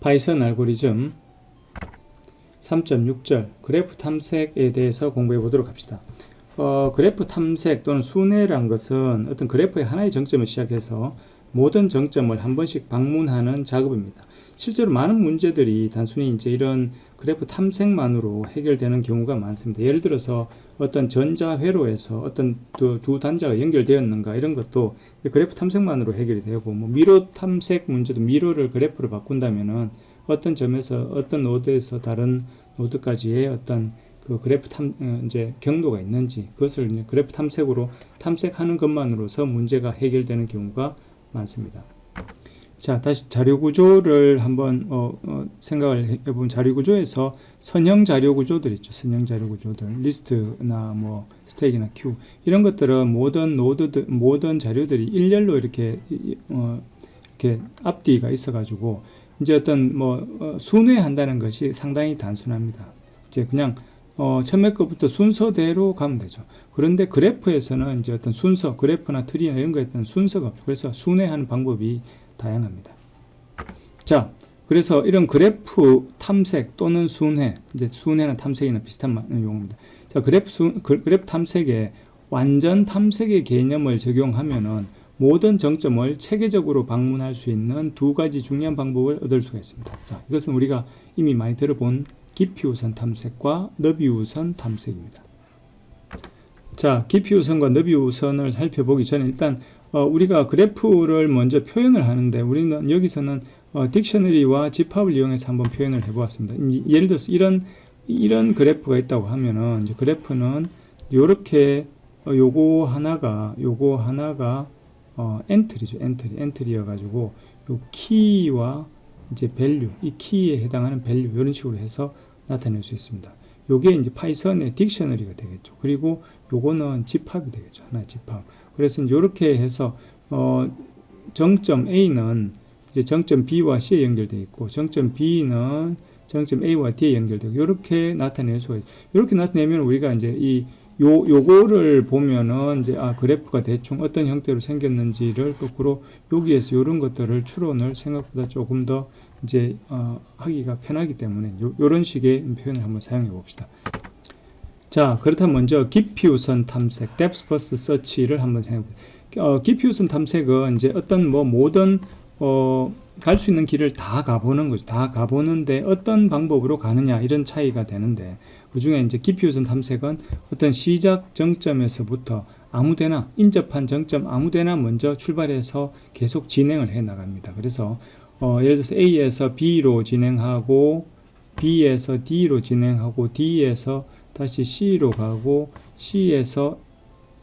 파이썬 알고리즘 3.6절 그래프 탐색에 대해서 공부해 보도록 합시다. 그래프 탐색 또는 순회란 것은 어떤 그래프의 하나의 정점을 시작해서 모든 정점을 한 번씩 방문하는 작업입니다. 실제로 많은 문제들이 단순히 이제 이런 그래프 탐색만으로 해결되는 경우가 많습니다. 예를 들어서 어떤 전자회로에서 어떤 두 단자가 연결되었는가 이런 것도 그래프 탐색만으로 해결이 되고, 뭐 미로 탐색 문제도 미로를 그래프로 바꾼다면은 어떤 점에서 어떤 노드에서 다른 노드까지의 어떤 그 그래프 이제 경로가 있는지 그것을 이제 그래프 탐색으로 탐색하는 것만으로서 문제가 해결되는 경우가 많습니다. 자, 다시 자료 구조를 한번 생각을 해보면, 자료 구조에서 선형 자료 구조들 있죠. 선형 자료 구조들, 리스트나 뭐 스택이나 큐 이런 것들은 모든 노드들, 모든 자료들이 일렬로 이렇게 앞뒤가 있어가지고 이제 어떤 순회한다는 것이 상당히 단순합니다. 이제 그냥 처음에 것부터 순서대로 가면 되죠. 그런데 그래프에서는 이제 어떤 순서, 그래프나 트리나 이런 거에 어떤 순서가 없죠. 그래서 순회하는 방법이 다양합니다. 자, 그래서 이런 그래프 탐색 또는 순회, 이제 순회나 탐색이나 비슷한 용어입니다. 자, 그래프 탐색에 완전 탐색의 개념을 적용하면은 모든 정점을 체계적으로 방문할 수 있는 두 가지 중요한 방법을 얻을 수가 있습니다. 자, 이것은 우리가 이미 많이 들어본 깊이 우선 탐색과 너비 우선 탐색입니다. 자, 깊이 우선과 너비 우선을 살펴보기 전에 일단 우리가 그래프를 먼저 표현을 하는데, 우리는 여기서는 딕셔너리와 집합을 이용해서 한번 표현을 해보았습니다. 예를 들어서 이런 그래프가 있다고 하면은, 이제 그래프는 요렇게 요거 하나가 엔트리죠. 엔트리여가지고 요 키와 이제 밸류, 이 키에 해당하는 밸류 이런 식으로 해서 나타낼 수 있습니다. 요게 이제 파이썬의 딕셔너리가 되겠죠. 그리고 요거는 집합이 되겠죠. 하나의 집합. 그래서 이렇게 해서 정점 A는 이제 정점 B와 C에 연결되어 있고, 정점 B는 정점 A와 D에 연결되고, 이렇게 나타낼 수가 있죠. 이렇게 나타내면 우리가 이제 요거를 보면은 이제 그래프가 대충 어떤 형태로 생겼는지를 거꾸로 여기에서 이런 것들을 추론을 생각보다 조금 더 이제 하기가 편하기 때문에 요런 식의 표현을 한번 사용해 봅시다. 자, 그렇다면 먼저 깊이 우선 탐색, depth first search를 한번 생각해 봅시다. 깊이 우선 탐색은 이제 어떤 모든 갈 수 있는 길을 다 가보는 거죠. 다 가보는데 어떤 방법으로 가느냐 이런 차이가 되는데, 그 중에 이제 깊이 우선 탐색은 어떤 시작 정점에서부터 아무데나 인접한 정점 아무데나 먼저 출발해서 계속 진행을 해 나갑니다. 그래서 예를 들어서 A에서 B로 진행하고, B에서 D로 진행하고, D에서 다시 C로 가고, C에서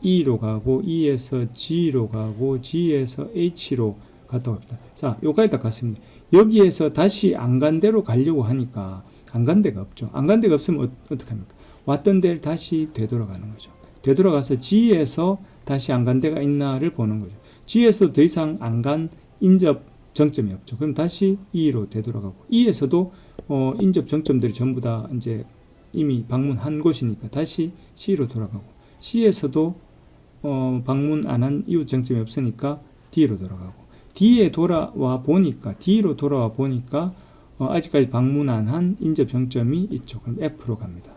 E로 가고, E에서 G로 가고, G에서 H로 갔다 옵니다. 자, 요까지 딱 갔습니다. 여기에서 다시 안 간 데로 가려고 하니까 안 간 데가 없죠. 안 간 데가 없으면 어떡합니까? 왔던 데를 다시 되돌아가는 거죠. 되돌아가서 G에서 다시 안 간 데가 있나를 보는 거죠. G에서 더 이상 안 간 인접 정점이 없죠. 그럼 다시 E로 되돌아가고, E에서도 인접 정점들이 전부 다 이제 이미 방문한 곳이니까 다시 C로 돌아가고, C에서도 방문 안 한 이웃 정점이 없으니까 D로 돌아가고, D로 돌아와 보니까 아직까지 방문 안 한 인접 정점이 있죠. 그럼 F로 갑니다.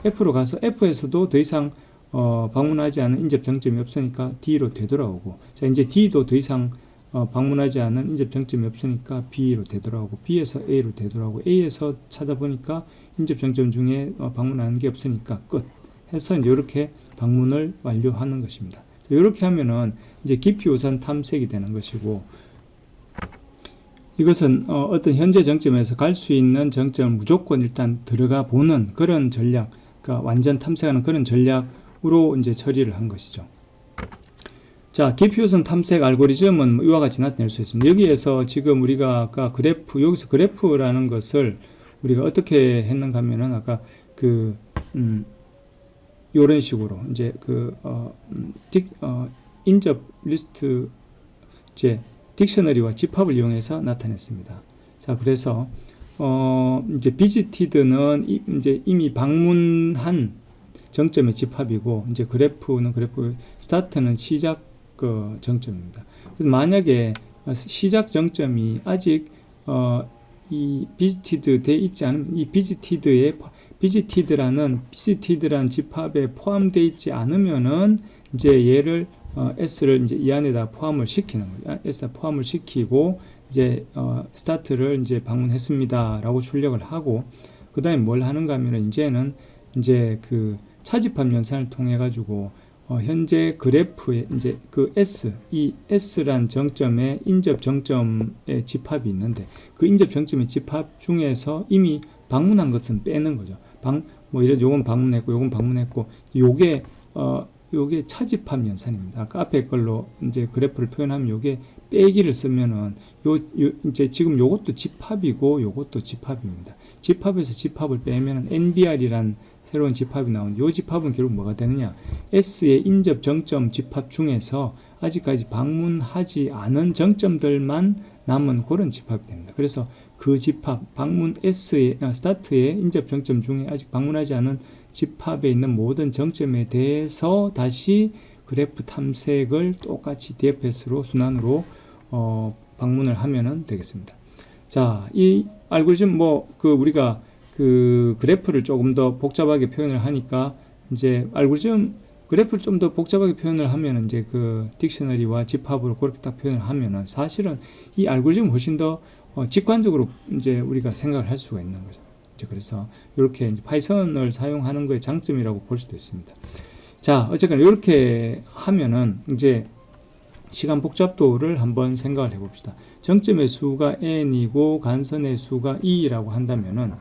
F로 가서 F에서도 더 이상 방문하지 않은 인접 정점이 없으니까 D로 되돌아오고, 자, 이제 D도 더 이상 방문하지 않은 인접 정점이 없으니까 B로 되돌아오고, B에서 A로 되돌아오고, A에서 찾아보니까 인접 정점 중에 방문하는 게 없으니까 끝 해서 이렇게 방문을 완료하는 것입니다. 이렇게 하면은 이제 깊이 우선 탐색이 되는 것이고, 이것은 어떤 현재 정점에서 갈 수 있는 정점을 무조건 일단 들어가 보는 그런 전략, 그러니까 완전 탐색하는 그런 전략으로 이제 처리를 한 것이죠. 자, 깊이 우선 탐색 알고리즘은 이와 같이 나타낼 수 있습니다. 여기에서 지금 우리가 아까 여기서 그래프라는 것을 우리가 어떻게 했는가 하면은 아까 요런 식으로 이제 인접 리스트 딕셔너리와 집합을 이용해서 나타냈습니다. 자, 그래서 이제 visited는 이제 이미 방문한 정점의 집합이고, 이제 그래프 스타트는 시작 정점입니다. 그래서 만약에 시작 정점이 아직 이 비지티드 돼 있지 않으면 이 비지티드라는 집합에 포함되어 있지 않으면은 이제 얘를 s를 이제 이 안에다 포함을 시키는 거죠. s에다 포함을 시키고 이제 스타트를 이제 방문했습니다라고 출력을 하고 그다음에 뭘 하는가 하면은 이제는 이제 그 차집합 연산을 통해 가지고 현재 그래프에 이제 그 이 S란 정점에 인접 정점의 집합이 있는데 그 인접 정점의 집합 중에서 이미 방문한 것은 빼는 거죠. 뭐 이래 요건 방문했고 요건 방문했고 요게 차집합 연산입니다. 아까 앞에 걸로 이제 그래프를 표현하면 요게 빼기를 쓰면은 이제 지금 요것도 집합이고 요것도 집합입니다. 집합에서 집합을 빼면은 NBR이란 새로운 집합이 나오는데 이 집합은 결국 뭐가 되느냐? S의 인접 정점 집합 중에서 아직까지 방문하지 않은 정점들만 남은 그런 집합이 됩니다. 그래서 그 집합, 방문 S의 스타트의 인접 정점 중에 아직 방문하지 않은 집합에 있는 모든 정점에 대해서 다시 그래프 탐색을 똑같이 DFS로 순환으로 방문을 하면 되겠습니다. 자, 이 알고리즘 우리가 그 그래프를 조금 더 복잡하게 표현을 하니까 이제 알고리즘 그래프를 좀 더 복잡하게 표현을 하면 이제 그 딕셔너리와 집합으로 그렇게 딱 표현을 하면은 사실은 이 알고리즘은 훨씬 더 직관적으로 이제 우리가 생각을 할 수가 있는 거죠. 이제 그래서 이렇게 이제 파이썬을 사용하는 거의 장점이라고 볼 수도 있습니다. 자, 어쨌거나 이렇게 하면은 이제 시간 복잡도를 한번 생각을 해봅시다. 정점의 수가 n이고 간선의 수가 2라고 한다면은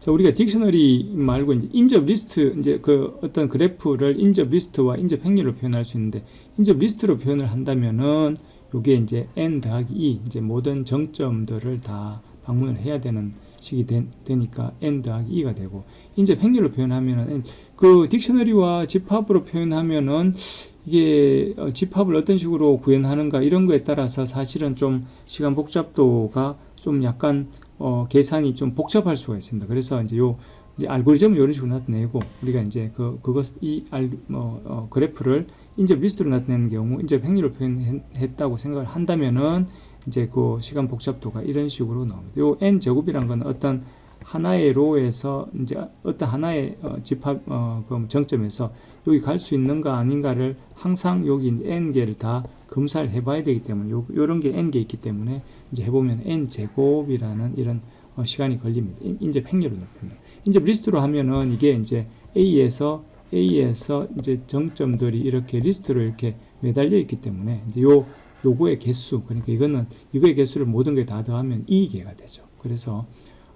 자, 우리가 딕셔너리 말고 이제 인접 리스트 이제 그 어떤 그래프를 인접 리스트와 인접 행렬로 표현할 수 있는데 인접 리스트로 표현을 한다면은 요게 이제 n 더하기 2 이제 모든 정점들을 다 방문을 해야 되는 식이 되니까 n 더하기 2가 되고 인접 행렬로 표현하면은 그 딕셔너리와 집합으로 표현하면은 이게 집합을 어떤 식으로 구현하는가 이런 거에 따라서 사실은 좀 시간 복잡도가 좀 약간 계산이 좀 복잡할 수가 있습니다. 그래서 이제 이제 알고리즘을 이런 식으로 나타내고 우리가 이제 그래프를 인접 리스트로 나타내는 경우 인접 행렬로 표현했다고 생각을 한다면은 이제 그 시간 복잡도가 이런 식으로 나옵니다. 요 n 제곱이란 건 어떤 하나의 로에서 이제 어떤 하나의 집합 그 정점에서 여기 갈 수 있는가 아닌가를 항상 여기 n 개를 다 검사를 해봐야 되기 때문에 요런 게 n 개 있기 때문에 이제 해보면 n 제곱이라는 이런 시간이 걸립니다. 인접 행렬로 나타납니다. 인접 리스트로 하면은 이게 이제 A에서 이제 정점들이 이렇게 리스트로 이렇게 매달려 있기 때문에 이제 요거의 개수 그러니까 이거의 개수를 모든 게 다 더하면 2개가 되죠. 그래서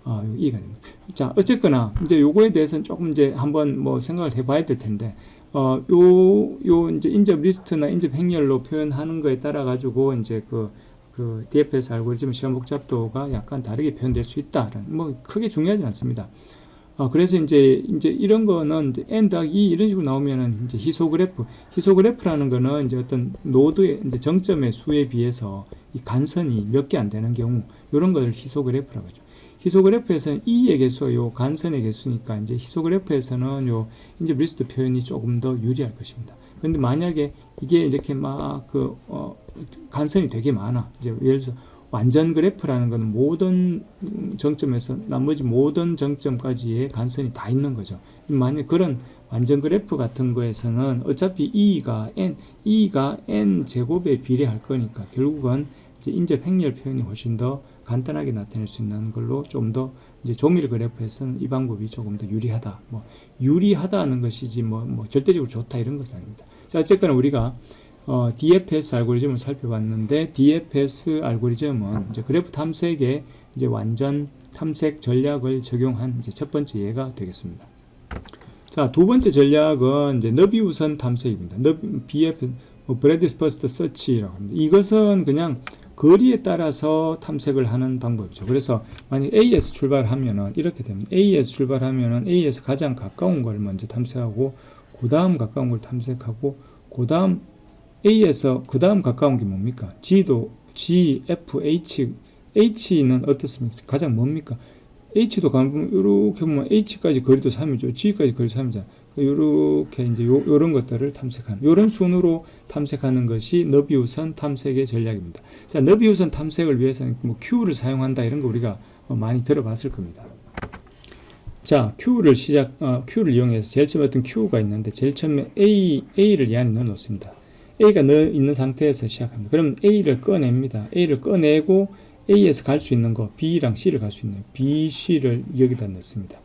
2가 됩니다. 자, 어쨌거나 이제 요거에 대해서는 조금 이제 한번 생각을 해봐야 될 텐데 이제 인접 리스트나 인접 행렬로 표현하는 거에 따라 가지고 이제 그 DFS 알고리즘 시간 복잡도가 약간 다르게 표현될 수 있다는 크게 중요하지 않습니다. 그래서 이제 이런 거는 n 더하기 2 이런 식으로 나오면은 이제 히소그래프라는 거는 이제 어떤 노드의 이제 정점의 수에 비해서 이 간선이 몇 개 안 되는 경우 이런 것을 히소그래프라고 하죠. 히소그래프에서는 2의 개수가 요 간선의 개수니까 이제 히소그래프에서는 요 인접 리스트 표현이 조금 더 유리할 것입니다. 그런데 만약에 이게 이렇게 간선이 되게 많아. 이제 예를 들어서 완전 그래프라는 것은 모든 정점에서 나머지 모든 정점까지의 간선이 다 있는 거죠. 만약 그런 완전 그래프 같은 거에서는 어차피 E가 n 제곱에 비례할 거니까 결국은 이제 인접 행렬 표현이 훨씬 더 간단하게 나타낼 수 있는 걸로 좀 더 이제 조밀 그래프에서는 이 방법이 조금 더 유리하다. 유리하다는 것이지 절대적으로 좋다 이런 것은 아닙니다. 자, 어쨌거나 우리가 DFS 알고리즘을 살펴봤는데 DFS 알고리즘은 이제 그래프 탐색에 이제 완전 탐색 전략을 적용한 이제 첫 번째 예가 되겠습니다. 자, 두 번째 전략은 이제 너비 우선 탐색입니다. BF Breadth First Search라고 합니다. 이것은 그냥 거리에 따라서 탐색을 하는 방법이죠. 그래서 만약 A에서 출발하면은 이렇게 되면 A에서 출발하면은 A에서 가장 가까운 걸 먼저 탐색하고 그 다음 가까운 걸 탐색하고 그 다음 A에서 그 다음 가까운 게 뭡니까? G도 G, F, H는 어떻습니까? 가장 뭡니까? H도 이렇게 보면 H까지 거리도 3이죠. G까지 거리도 3이잖아. 이렇게 이제 요런 것들을 탐색하는 요런 순으로 탐색하는 것이 너비 우선 탐색의 전략입니다. 자, 너비 우선 탐색을 위해서는 Q를 사용한다 이런 거 우리가 많이 들어봤을 겁니다. 자, Q를 이용해서 제일 처음에 어떤 Q가 있는데 제일 처음에 A를 이 안에 넣어 놓습니다. A가 있는 상태에서 시작합니다. 그럼 A를 꺼냅니다. A를 꺼내고 A에서 갈 수 있는 거 B랑 C를 갈 수 있는 B, C를 여기다 넣습니다.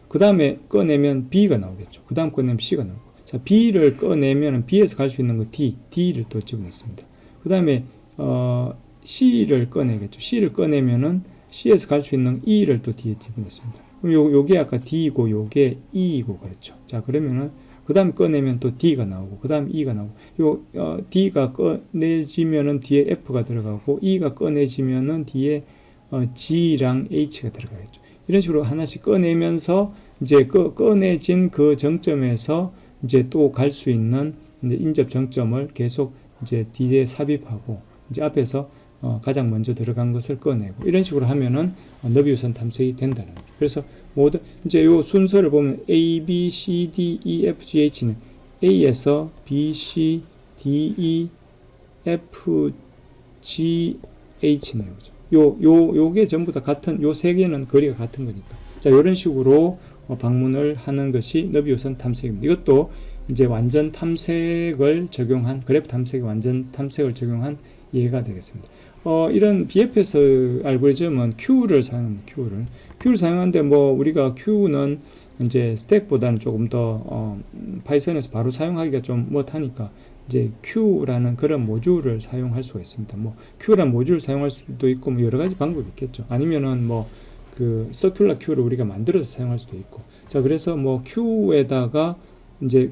그 다음에 꺼내면 B가 나오겠죠. 그 다음 꺼내면 C가 나오고. 자, B를 꺼내면 B에서 갈 수 있는 거 D를 또 집어넣습니다. 그 다음에 C를 꺼내겠죠. C를 꺼내면은 C에서 갈 수 있는 E를 또 D에 집어넣습니다. 그럼 요게 아까 D이고 요게 E이고 그렇죠. 자, 그러면은 그 다음 꺼내면 또 D가 나오고 그 다음 E가 나오고 D가 꺼내지면은 뒤에 F가 들어가고 E가 꺼내지면은 뒤에 G랑 H가 들어가겠죠. 이런 식으로 하나씩 꺼내면서 이제 꺼내진 그 정점에서 이제 또 갈 수 있는 이제 인접 정점을 계속 이제 뒤에 삽입하고 이제 앞에서 가장 먼저 들어간 것을 꺼내고 이런 식으로 하면은 너비우선 탐색이 된다는 거예요. 그래서 모든 이제 요 순서를 보면 A, B, C, D, E, F, G, H는 A에서 B, C, D, E, F, G, H네요. 요게 전부 다 같은 요 세 개는 거리가 같은 거니까. 자, 이런 식으로 방문을 하는 것이 너비우선 탐색입니다. 이것도 이제 완전 탐색을 적용한 그래프 탐색의 완전 탐색을 적용한 예가 되겠습니다. 이런 BFS 알고리즘은 Q를 사용합니다. Q를 사용하는데 뭐 우리가 Q는 이제 스택보다는 조금 더 파이썬에서 바로 사용하기가 좀 못하니까 이제 Q라는 그런 모듈을 사용할 수가 있습니다. 뭐 Q라는 모듈을 사용할 수도 있고 뭐 여러 가지 방법이 있겠죠. 아니면은 뭐 그 서큘러 Q를 우리가 만들어서 사용할 수도 있고. 자, 그래서 뭐 Q에다가 이제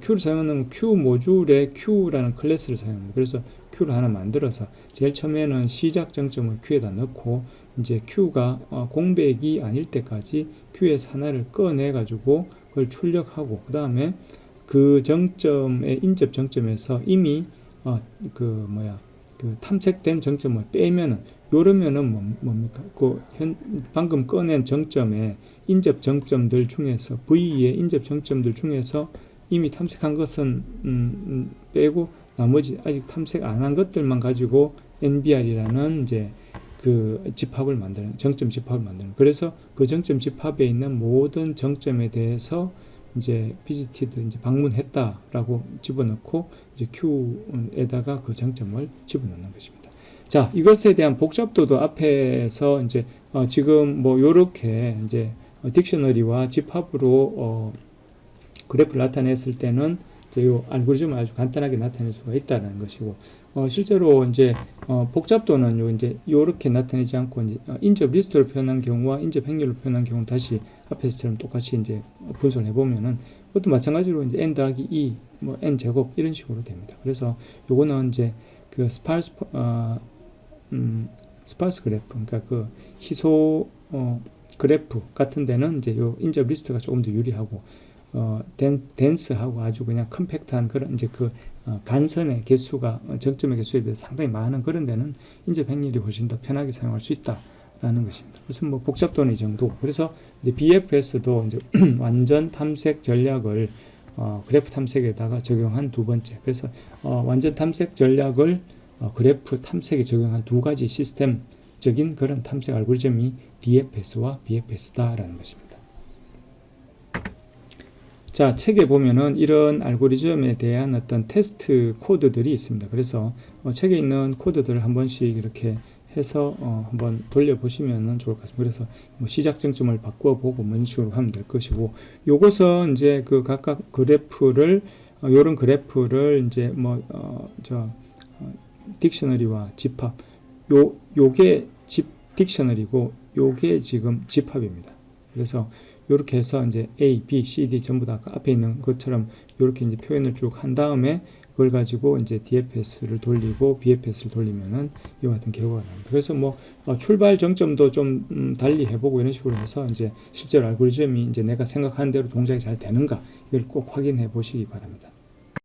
Q를 사용하는 Q 모듈에 Q라는 클래스를 사용합니다. 그래서 Q를 하나 만들어서 제일 처음에는 시작 정점을 Q에다 넣고 이제 Q가 공백이 아닐 때까지 Q에서 하나를 꺼내 가지고 그걸 출력하고 그 다음에 그 정점의 인접 정점에서 이미 그 탐색된 정점을 빼면은 요러면은 뭡니까? 방금 꺼낸 정점의 인접 정점들 중에서 V의 인접 정점들 중에서 이미 탐색한 것은 빼고 나머지 아직 탐색 안 한 것들만 가지고 NBR이라는 이제 그 집합을 만드는 정점 집합을 만드는. 그래서 그 정점 집합에 있는 모든 정점에 대해서 이제 visited 이제 방문했다라고 집어넣고 이제 Q에다가 그 정점을 집어넣는 것입니다. 자, 이것에 대한 복잡도도 앞에서 이제 지금 뭐 요렇게 이제 딕셔너리와 집합으로 그래프를 나타냈을 때는 이제 요 알고리즘을 아주 간단하게 나타낼 수가 있다는 것이고 실제로 이제 복잡도는 요 이제 요렇게 나타내지 않고 이제 인접 리스트로 표현한 경우와 인접 행렬로 표현한 경우는 다시 앞에서처럼 똑같이 이제 분석을 해보면은 그것도 마찬가지로 이제 n 더하기 2 뭐 n 제곱 이런 식으로 됩니다. 그래서 요거는 이제 그 스파르스 그래프 그러니까 그 희소 그래프 같은 데는 이제 요 인접 리스트가 조금 더 유리하고 덴스하고 아주 그냥 컴팩트한 그런 이제 그 간선의 개수가 정점의 개수에 비해서 상당히 많은 그런 데는 인접 행렬이 훨씬 더 편하게 사용할 수 있다라는 것입니다. 그래서 뭐 복잡도는 이 정도. 그래서 이제 BFS도 이제 완전 탐색 전략을 그래프 탐색에다가 적용한 두 번째. 그래서 완전 탐색 전략을 그래프 탐색에 적용한 두 가지 시스템적인 그런 탐색 알고리즘이 DFS와 BFS다라는 것입니다. 자, 책에 보면은 이런 알고리즘에 대한 어떤 테스트 코드들이 있습니다. 그래서 책에 있는 코드들을 한 번씩 이렇게 해서 한번 돌려보시면 좋을 것 같습니다. 그래서 뭐 시작 정점을 바꿔보고 이런 식으로 하면 될 것이고, 요것은 이제 그 각각 그래프를 요런 그래프를 이제 딕셔너리와 집합, 요게 딕셔너리고 요게 지금 집합입니다. 그래서 요렇게 해서 이제 A, B, C, D 전부 다 앞에 있는 것처럼 요렇게 이제 표현을 쭉 한 다음에 그걸 가지고 이제 DFS를 돌리고 BFS를 돌리면은 이와 같은 결과가 나옵니다. 그래서 뭐 출발 정점도 좀 달리 해보고 이런 식으로 해서 이제 실제로 알고리즘이 이제 내가 생각하는 대로 동작이 잘 되는가 이걸 꼭 확인해 보시기 바랍니다.